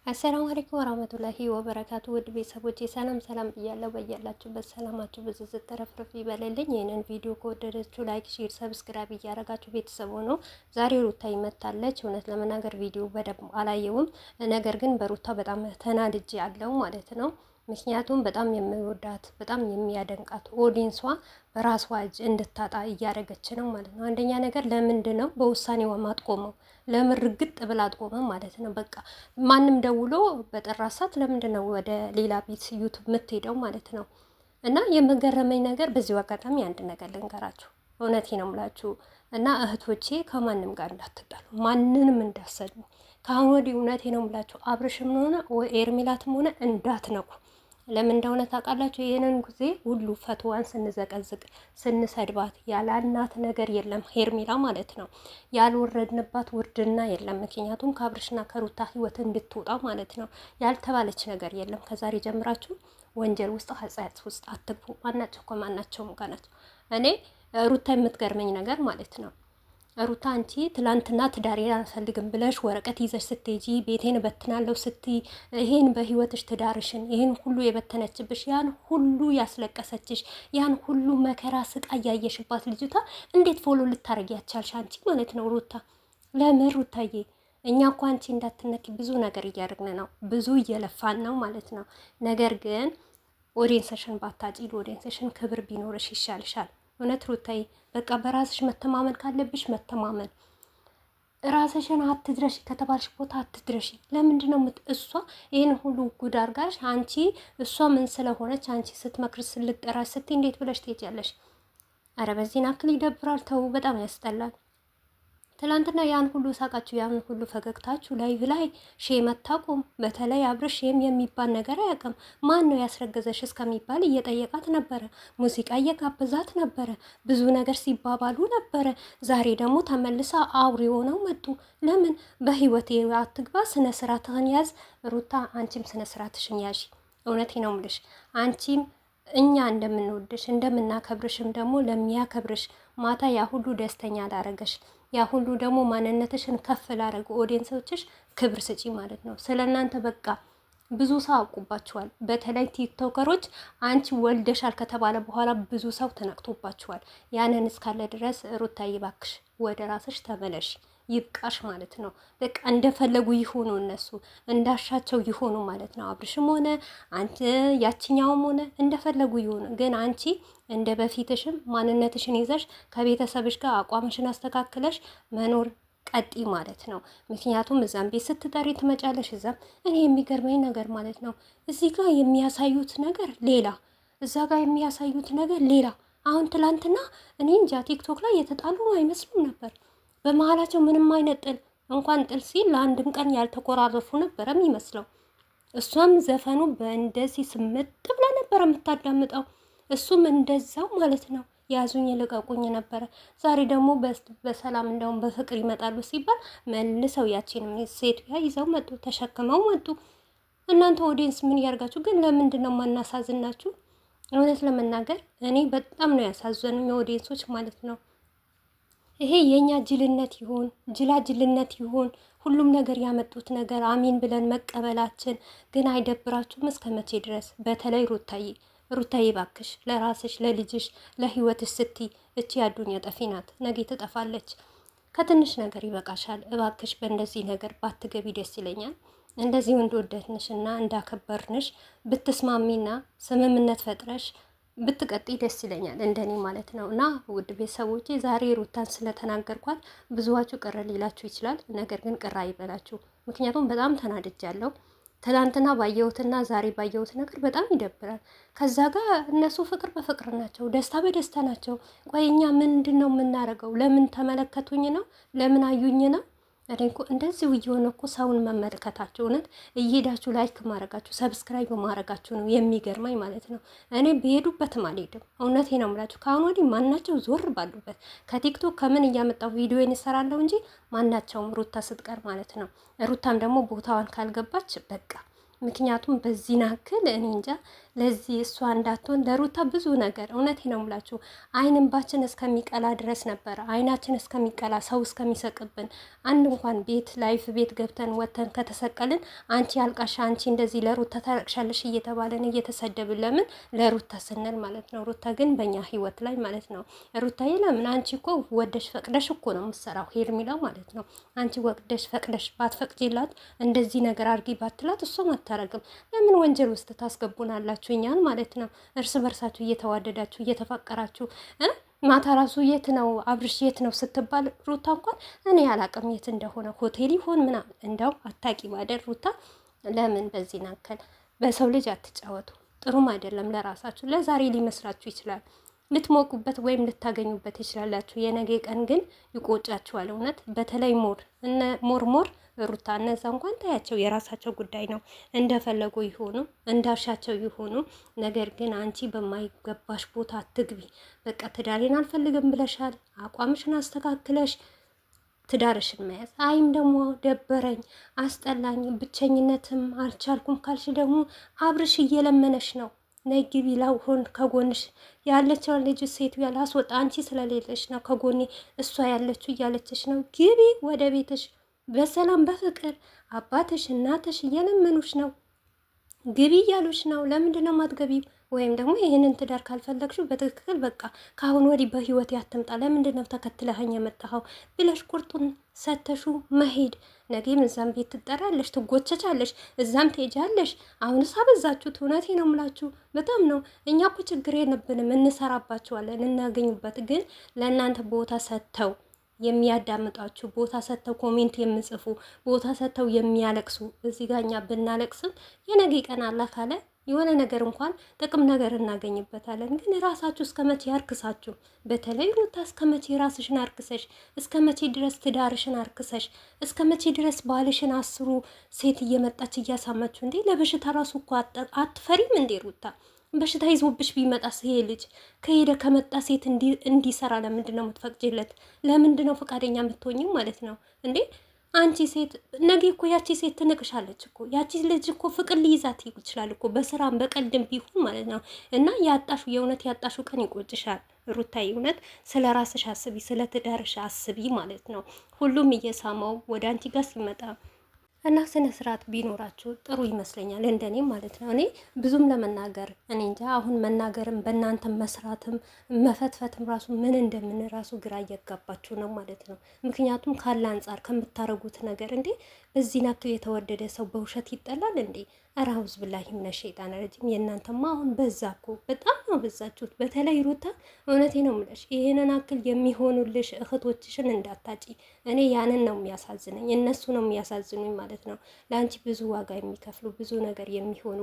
አሰላሙ አለይኩም ወራህመቱላሂ ወበረካቱ። ውድ ቤተሰቦቼ ሰላም ሰላም ብያለሁ። በያላችሁበት ሰላማችሁ ብዝዝት ተረፍርፍ ይበልልኝ። ይህንን ቪዲዮ ከወደዳችሁ ላይክ፣ ሼር፣ ሰብስክራይብ እያደረጋችሁ ቤተሰብ ሆኖ ዛሬ ሩታ ይመታለች። እውነት ለመናገር ቪዲዮ በደንብ አላየውም፣ ነገር ግን በሩታ በጣም ተናድጄ ያለው ማለት ነው። ምክንያቱም በጣም የሚወዳት በጣም የሚያደንቃት ኦዲንሷ በራሷ እጅ እንድታጣ እያደረገች ነው ማለት ነው። አንደኛ ነገር ለምንድን ነው በውሳኔዋ ማትቆመው? ለምን ርግጥ ብላ አትቆመም ማለት ነው? በቃ ማንም ደውሎ በጠራሳት ለምንድን ነው ወደ ሌላ ቤት ዩቱብ የምትሄደው ማለት ነው? እና የምገረመኝ ነገር በዚሁ አጋጣሚ አንድ ነገር ልንገራችሁ፣ እውነቴ ነው የምላችሁ እና እህቶቼ ከማንም ጋር እንዳትጣሉ፣ ማንንም እንዳሰድቡ ከአሁን ወዲህ እውነቴ ነው የምላችሁ አብርሽም ሆነ ኤርሚላትም ሆነ እንዳትነኩ። ለምን እንደሆነ ታውቃላችሁ? ይህንን ጊዜ ሁሉ ፈትዋን ስንዘቀዝቅ ስንሰድባት ያላናት ነገር የለም ሄርሜላ ማለት ነው። ያልወረድንባት ውርድና የለም። ምክንያቱም ከአብርሽና ከሩታ ህይወት እንድትወጣ ማለት ነው። ያልተባለች ነገር የለም። ከዛሬ ጀምራችሁ ወንጀል ውስጥ ኃጢአት ውስጥ አትግቡ። ማናቸው ከማናቸውም ጋር ናቸው። እኔ ሩታ የምትገርመኝ ነገር ማለት ነው ሩታ አንቺ ትላንትና ትዳሬን አልፈልግም ብለሽ ወረቀት ይዘሽ ስትሄጂ ቤቴን እበትናለሁ ስትይ ይሄን በህይወትሽ ትዳርሽን ይሄን ሁሉ የበተነችብሽ ያን ሁሉ ያስለቀሰችሽ ያን ሁሉ መከራ ስቃይ ያየሽባት ልጅቷ እንዴት ፎሎ ልታረጊ ያቻልሽ አንቺ ማለት ነው ሩታ? ለምን ሩታዬ? እኛ እኮ አንቺ እንዳትነኪ ብዙ ነገር እያደረግን ነው፣ ብዙ እየለፋን ነው ማለት ነው። ነገር ግን ኦዲየንስሽን ባታጪ፣ ኦዲየንስሽን ክብር ቢኖርሽ ይሻልሻል። እውነት ሩታዬ፣ በቃ በራስሽ መተማመን ካለብሽ መተማመን፣ ራስሽን አትድረሺ ከተባልሽ ቦታ አትድረሺ። ለምንድን ነው እሷ ይህን ሁሉ ጉድ አድርጋሽ አንቺ እሷ ምን ስለሆነች አንቺ ስትመክር ስልጠራሽ ስትይ እንዴት ብለሽ ትሄጃለሽ? አረ በዚህን አክል ይደብራል። ተው፣ በጣም ያስጠላል። ትላንትና ያን ሁሉ ሳቃችሁ ያን ሁሉ ፈገግታችሁ ላይቭ ላይ ሼም አታውቁም። በተለይ አብርሽ ሼም የሚባል ነገር አያውቅም። ማን ነው ያስረገዘሽ እስከሚባል እየጠየቃት ነበረ። ሙዚቃ እየጋበዛት ነበረ። ብዙ ነገር ሲባባሉ ነበረ። ዛሬ ደግሞ ተመልሳ አውሬ ሆነው መጡ። ለምን በህይወቴ አትግባ? ስነ ስርዓትህን ያዝ ሩታ። አንቺም ስነ ስርዓትሽን ያዥ። እውነቴ ነው የምልሽ አንቺም እኛ እንደምንወድሽ እንደምናከብርሽም ደግሞ ለሚያከብርሽ ማታ ያ ሁሉ ደስተኛ ላረገሽ ያ ሁሉ ደግሞ ማንነትሽን ከፍ ላረጉ ኦዲየንሶችሽ ክብር ስጪ ማለት ነው። ስለ እናንተ በቃ ብዙ ሰው አውቁባችኋል። በተለይ ቲክቶከሮች አንቺ ወልደሻል ከተባለ በኋላ ብዙ ሰው ተነቅቶባችኋል። ያንን እስካለ ድረስ ሩታዬ እባክሽ ወደ ራስሽ ተመለሽ፣ ይብቃሽ ማለት ነው። በቃ እንደፈለጉ ይሆኑ እነሱ እንዳሻቸው ይሆኑ ማለት ነው። አብርሽም ሆነ አንቺ ያችኛውም ሆነ እንደፈለጉ ይሆኑ። ግን አንቺ እንደ በፊትሽም ማንነትሽን ይዘሽ ከቤተሰብሽ ጋር አቋምሽን አስተካክለሽ መኖር ቀጢ ማለት ነው። ምክንያቱም እዛም ቤት ስትጠሪ ትመጫለሽ። እዛም እኔ የሚገርመኝ ነገር ማለት ነው እዚህ ጋር የሚያሳዩት ነገር ሌላ፣ እዛ ጋር የሚያሳዩት ነገር ሌላ። አሁን ትላንትና እኔ እንጃ ቲክቶክ ላይ የተጣሉ አይመስሉም ነበር። በመሀላቸው ምንም አይነት ጥል እንኳን ጥል ሲል ለአንድም ቀን ያልተቆራረፉ ነበረ የሚመስለው። እሷም ዘፈኑ በእንደዚህ ስምጥ ብላ ነበረ የምታዳምጠው፣ እሱም እንደዛው ማለት ነው። ያዙኝ ልቀቁኝ ነበረ። ዛሬ ደግሞ በሰላም እንደውም በፍቅር ይመጣሉ ሲባል መልሰው ያቺንም ሴት ይዘው መጡ፣ ተሸክመው መጡ። እናንተ ኦዲየንስ ምን ያርጋችሁ ግን? ለምንድን ነው ማናሳዝናችሁ? እውነት ለመናገር እኔ በጣም ነው ያሳዘኑኝ ኦዲየንሶች ማለት ነው። ይሄ የኛ ጅልነት ይሆን ጅልነት ይሆን? ሁሉም ነገር ያመጡት ነገር አሚን ብለን መቀበላችን ግን አይደብራችሁም? እስከ መቼ ድረስ? በተለይ ሩታዬ ባክሽ ለራስሽ ለልጅሽ ለህይወትሽ ስትይ፣ እቺ አዱንያ ጠፊ ናት፣ ነገ ትጠፋለች። ከትንሽ ነገር ይበቃሻል። እባክሽ በእንደዚህ ነገር ባትገቢ ደስ ይለኛል። እንደዚህ እንደወደድንሽና እንዳከበርንሽ ብትስማሚና ስምምነት ፈጥረሽ ብትቀጥይ ደስ ይለኛል፣ እንደኔ ማለት ነው። እና ውድ ቤተሰቦቼ ዛሬ ሩታን ስለተናገርኳት ብዙዋችሁ ቅር ሊላችሁ ይችላል። ነገር ግን ቅር አይበላችሁ፣ ምክንያቱም በጣም ተናድጃለሁ። ትናንትና ባየሁትና ዛሬ ባየሁት ነገር በጣም ይደብራል። ከዛ ጋር እነሱ ፍቅር በፍቅር ናቸው፣ ደስታ በደስታ ናቸው። ቆይ እኛ ምንድን ነው የምናደርገው? ለምን ተመለከቱኝ ነው? ለምን አዩኝ ነው? እኔ እኮ እንደዚህ እየሆነ እኮ ሰውን መመልከታችሁ እውነት እየሄዳችሁ ላይክ ማድረጋችሁ ሰብስክራይብ ማድረጋችሁ ነው የሚገርመኝ ማለት ነው። እኔ በሄዱበትም አልሄድም። እውነቴ ነው የምላችሁ። ከአሁን ወዲህ ማናቸው ዞር ባሉበት ከቲክቶክ ከምን እያመጣው ቪዲዮ እንሰራለሁ እንጂ ማናቸውም ሩታ ስትቀር ማለት ነው። ሩታም ደግሞ ቦታዋን ካልገባች በቃ ምክንያቱም በዚህ ናክል እኔ እንጃ ለዚህ እሷ እንዳትሆን ለሩታ ብዙ ነገር እውነቴ ነው የምላችሁ አይን እንባችን እስከሚቀላ ድረስ ነበረ። አይናችን እስከሚቀላ ሰው እስከሚሰቅብን አንድ እንኳን ቤት ላይፍ ቤት ገብተን ወተን ከተሰቀልን አንቺ አልቃሻ፣ አንቺ እንደዚህ ለሩታ ታረቅሻለሽ እየተባለን እየተሰደብን ለምን ለሩታ ስንል ማለት ነው። ሩታ ግን በእኛ ህይወት ላይ ማለት ነው ሩታዬ ለምን አንቺ እኮ ወደሽ ፈቅደሽ እኮ ነው የምትሰራው ሄርሜላው ማለት ነው። አንቺ ወቅደሽ ፈቅደሽ ባትፈቅጂላት እንደዚህ ነገር አድርጊ ባትላት እሷም አታረግም። ለምን ወንጀል ውስጥ ታስገቡናላችሁ እኛን ማለት ነው። እርስ በርሳችሁ እየተዋደዳችሁ እየተፋቀራችሁ ማታ ራሱ የት ነው አብርሽ የት ነው ስትባል ሩታ እንኳን እኔ አላቅም የት እንደሆነ ሆቴል ይሆን ምናምን እንደው አታቂ ባደር ሩታ ለምን በዚህ ናከል በሰው ልጅ አትጫወቱ። ጥሩም አይደለም ለራሳችሁ። ለዛሬ ሊመስላችሁ ይችላል ልትሞቁበት ወይም ልታገኙበት ይችላላችሁ። የነገ ቀን ግን ይቆጫችኋል። እውነት በተለይ ሞር ሩታ እነዛ እንኳን ታያቸው የራሳቸው ጉዳይ ነው፣ እንደፈለጉ ይሆኑ እንዳሻቸው ይሆኑ። ነገር ግን አንቺ በማይገባሽ ቦታ አትግቢ። በቃ ትዳሬን አልፈልግም ብለሻል። አቋምሽን አስተካክለሽ ትዳርሽን መያዝ። አይም ደግሞ ደበረኝ፣ አስጠላኝ፣ ብቸኝነትም አልቻልኩም ካልሽ ደግሞ አብርሽ እየለመነሽ ነው ነይ ግቢ ላሁን ከጎንሽ ያለችውን ልጅ ሴት ያላስወጣ አንቺ ስለሌለሽ ነው ከጎኔ እሷ ያለችው እያለችሽ ነው። ግቢ ወደ ቤትሽ በሰላም በፍቅር አባትሽ እናትሽ እየለመኑሽ ነው። ግቢ እያሉሽ ነው። ለምንድን ነው ማትገቢው? ወይም ደግሞ ይህንን ትዳር ካልፈለግሽው በትክክል በቃ ከአሁን ወዲህ በህይወት ያትምጣ፣ ለምንድን ነው ተከትለኸኝ የመጣኸው ብለሽ ቁርጡን ሰተሹ መሄድ። ነገም እዛም ቤት ትጠራለሽ፣ ትጎቸቻለሽ፣ እዛም ትሄጃለሽ። አሁንስ አበዛችሁት። እውነቴ ነው የምላችሁ በጣም ነው። እኛ እኮ ችግር የለብንም፣ እንሰራባችኋለን፣ እናገኙበት። ግን ለእናንተ ቦታ ሰጥተው የሚያዳምጣችሁ ቦታ ሰጥተው ኮሜንት የምጽፉ ቦታ ሰጥተው የሚያለቅሱ እዚህ ጋር እኛ ብናለቅስም የነገ ቀን አላህ ካለ የሆነ ነገር እንኳን ጥቅም ነገር እናገኝበታለን። ግን ራሳችሁ እስከ መቼ አርክሳችሁ? በተለይ ሩታ እስከ መቼ ራስሽን አርክሰሽ፣ እስከ መቼ ድረስ ትዳርሽን አርክሰሽ፣ እስከ መቼ ድረስ ባልሽን አስሩ ሴት እየመጣች እያሳመችሁ እንዴ? ለበሽታ ራሱ እኮ አትፈሪም እንዴ ሩታ? በሽታ ይዞብሽ ቢመጣስ ይሄ ልጅ ከሄደ ከመጣ ሴት እንዲሰራ ለምንድን ነው የምትፈቅጂለት? ለምንድን ነው ፈቃደኛ የምትሆኝም ማለት ነው እንዴ? አንቺ ሴት ነገ እኮ ያቺ ሴት ትንቅሻለች እኮ። ያቺ ልጅ እኮ ፍቅር ሊይዛት ይችላል እኮ በስራም በቀልድም ቢሆን ማለት ነው። እና ያጣሹ የእውነት ያጣሹ ቀን ይቆጭሻል ሩታዬ። እውነት ስለ ራስሽ አስቢ፣ ስለ ትዳርሽ አስቢ ማለት ነው። ሁሉም እየሳመው ወደ አንቺ ጋር ሲመጣ እና ስነ ስርዓት ቢኖራችሁ ጥሩ ይመስለኛል፣ እንደኔ ማለት ነው። እኔ ብዙም ለመናገር እኔ እንጃ። አሁን መናገርም በእናንተ መስራትም መፈትፈትም ራሱ ምን እንደምን ራሱ ግራ እያጋባችሁ ነው ማለት ነው። ምክንያቱም ካለ አንጻር ከምታረጉት ነገር እንዴ በዚህ ናክል የተወደደ ሰው በውሸት ይጠላል እንዴ? ኧረ አውዝ ብላሂ ሚነ ሸይጣን ረጂም። የእናንተማ አሁን በዛ እኮ በጣም ነው በዛችሁት። በተለይ ሩታ እውነቴ ነው የምልሽ ይሄንን አክል የሚሆኑልሽ እህቶችሽን እንዳታጪ። እኔ ያንን ነው የሚያሳዝነኝ፣ እነሱ ነው የሚያሳዝኑኝ ማለት ነው። ለአንቺ ብዙ ዋጋ የሚከፍሉ ብዙ ነገር የሚሆኑ